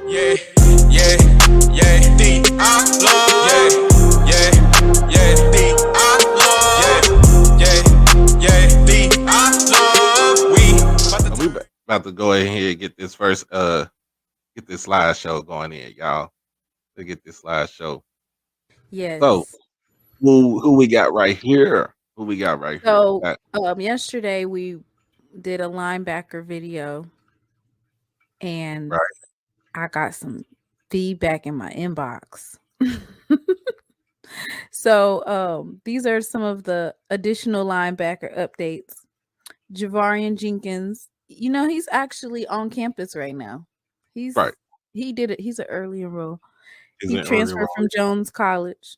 Yeah, yeah, yeah, D, I love. Yeah, yeah, yeah, D, I love. Yeah, yeah, yeah, D, I love. We about to go ahead and get this get this slideshow going in, y'all. To get this slideshow. So, Yes. who we got right here? Who we got right here? So, yesterday we did a linebacker video and Right. I got some feedback in my inbox. So, these are some of the additional linebacker updates. Javarian Jenkins, he's actually on campus right now. Right. He did it. He's an early enroll. He's He an early transferred round. from Jones College.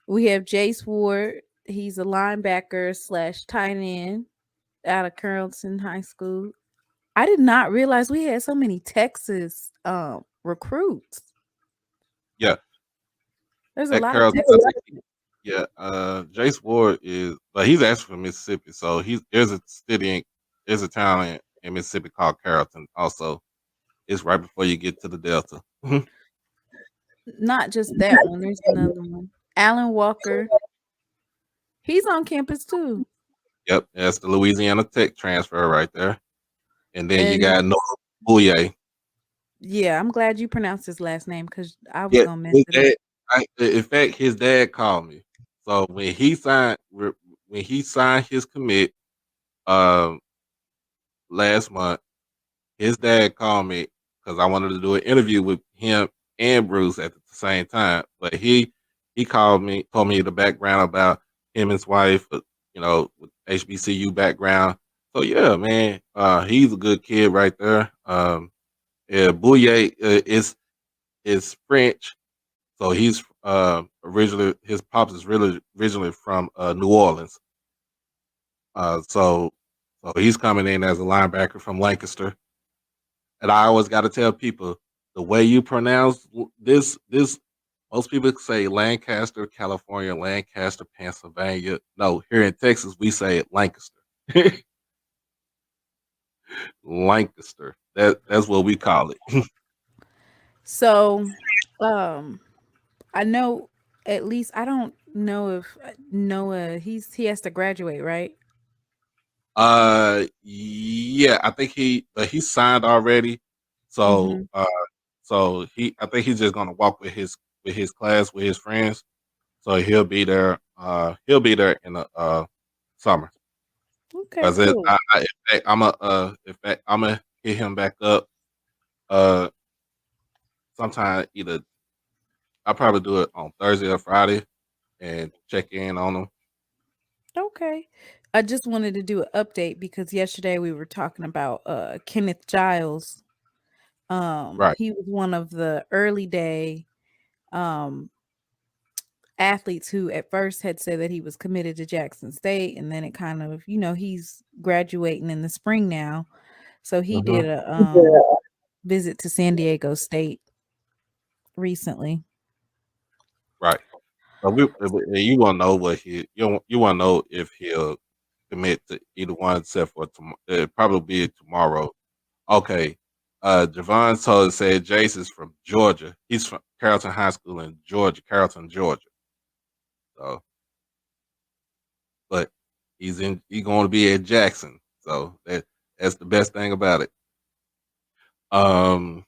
We have Jace Ward. He's a linebacker / tight end out of Carrollton High School. I did not realize we had so many Texas recruits. Yeah. There's a At lot of Carrollton. Texas. Yeah. Jace Ward is, but he's actually from Mississippi. So there's a there's a town in Mississippi called Carrollton. Also, it's right before you get to the Delta. Not just that one. There's another one. Alan Walker. He's on campus too. Yep, that's the Louisiana Tech transfer right there. And then you And got Noah Bouye. yeah, I'm glad you pronounced his last name because I was Yeah, gonna mess his it up. dad. In fact, his dad called me. So when he signed his commit um, last month, his dad called me because I wanted to do an interview with him and Bruce at the same time. But he called me, told me the background about him and his wife, with HBCU background. So yeah, man, he's a good kid right there. Yeah, Bouye is French, so he's originally his pops is really originally from New Orleans. So he's coming in as a linebacker from Lancaster. And I always got to tell people the way you pronounce this. Most people say Lancaster, California, Lancaster, Pennsylvania. No, here in Texas we say it Lancaster. Lancaster. That's what we call it. So, I know at least I don't know if Noah he has to graduate, right? Yeah, I think he signed already. So Mm-hmm. I think he's just gonna walk with his class with his friends. So he'll be there in the summer. Okay, Because cool. in fact, I'm gonna hit him back up uh sometime either I'll probably do it on Thursday or Friday and check in on him. Okay. I just wanted to do an update because yesterday we were talking about Kenneth Giles. Right. He was one of the early day um athletes who at first had said that he was committed to Jackson State, and then it kind of, he's graduating in the spring now. So he Hmm. did a visit to San Diego State recently. Right. So you want to know you want to know if he'll commit to either one except for tomorrow. It probably be tomorrow. Okay. Javon said Jace is from Georgia. He's from Carrollton High School in Georgia, Carrollton, Georgia. So, but he's going to be at Jackson. So that's the best thing about it. Um.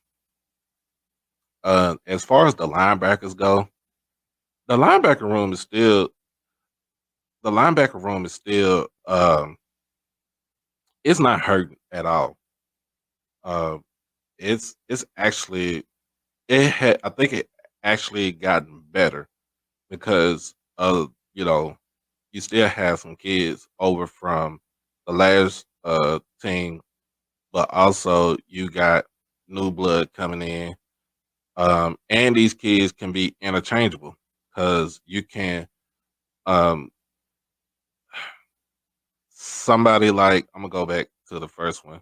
As far as the linebackers go, the linebacker room is still the linebacker room is still it's not hurting at all. Uh, it's actually I think it actually gotten better because you still have some kids over from the last team, but also you got new blood coming in. And these kids can be interchangeable because you can um somebody like I'm gonna go back to the first one.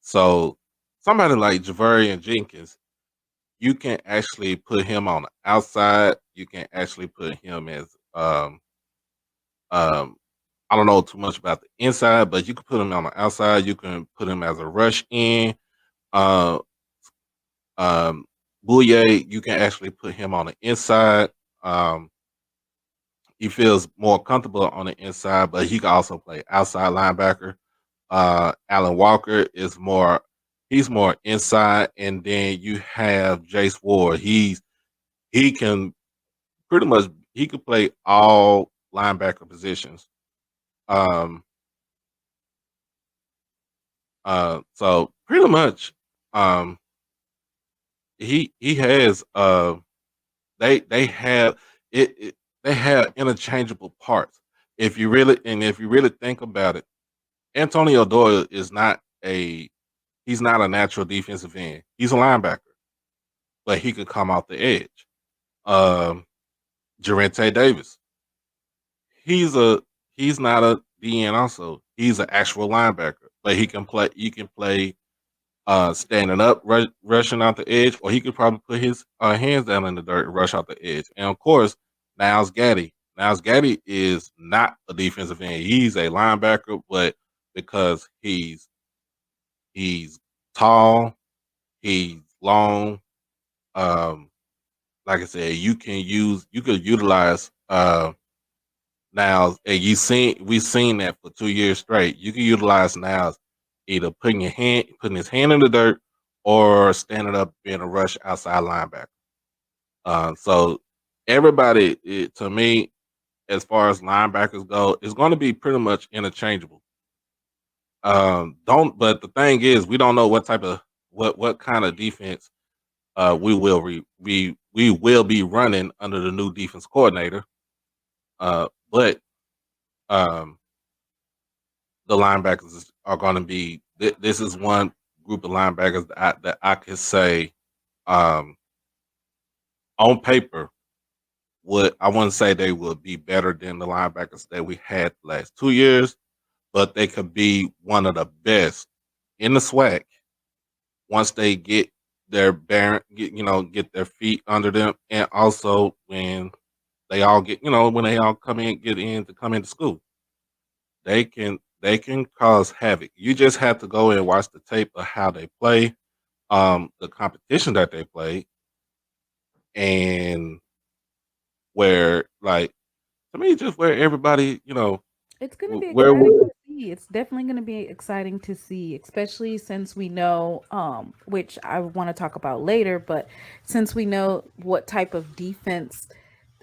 So somebody like Javarian Jenkins, you can actually put him on the outside. You can actually put him as um I don't know too much about the inside, but you can put him on the outside. You can put him as a rush in. Uh, Um, Bouye, you can actually put him on the inside. Um, he feels more comfortable on the inside, but he can also play outside linebacker. Alan Walker is he's more inside, and then you have Jace Ward. He can pretty much he could play all linebacker positions. Um, so pretty much, um, he has they have it they have interchangeable parts. If you really think about it, Antonio Doyle is not a he's not a natural defensive end. He's a linebacker, but he could come off the edge. Um, Jarente Davis, he's a he's not a DN. Also, he's an actual linebacker, but he can play. You can play standing up, rushing out the edge, or he could probably put his hands down in the dirt and rush out the edge. And of course, Niles Gaddy. Niles Gaddy is not a defensive end. He's a linebacker, but because he's tall, he's long. Um, like I said, you could utilize Niles, and we've seen that for 2 years straight. You can utilize Niles either putting his hand in the dirt or standing up being a rush outside linebacker. So everybody, to me, as far as linebackers go, is going to be pretty much interchangeable. But the thing is, we don't know what kind of defense we will be running under the new defense coordinator. But um, the linebackers are going to be. This is one group of linebackers that I could say, on paper, I wouldn't say they would be better than the linebackers that we had the last 2 years, but they could be one of the best in the SWAC once they get get their feet under them, and also when they all come into school, they can cause havoc. You just have to go and watch the tape of how they play, the competition that they play, and where, like, to me, just where everybody, It's going to be where exciting we to see. It's definitely going to be exciting to see, especially since we know, which I want to talk about later, but since we know what type of defense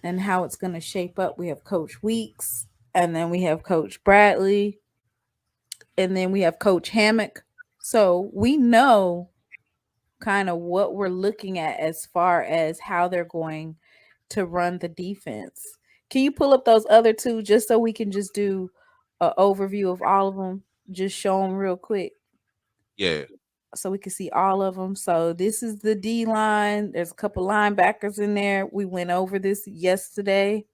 and how it's going to shape up, we have Coach Weeks, and then we have Coach Bradley, and then we have Coach Hammock. So we know kind of what we're looking at as far as how they're going to run the defense. Can you pull up those other two just so we can just do an overview of all of them? Just show them real quick yeah, so we can see all of them. So this is the D line. There's a couple linebackers in there. We went over this yesterday,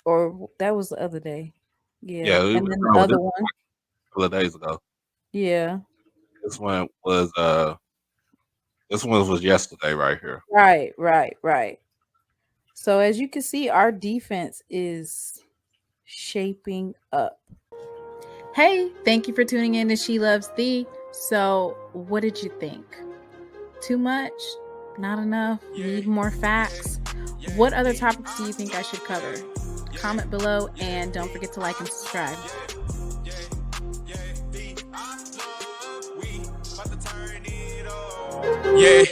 or that was the other day. Yeah, yeah, we and went then the over this other a one. couple of days ago. Yeah, This one was yesterday right here. right, right, right. So as you can see, our defense is shaping up. Hey, thank you for tuning in to She Loves Thee. So, what did you think? Too much? Not enough? Need more facts? What other topics do you think I should cover? Comment below and don't forget to like and subscribe. Yeah.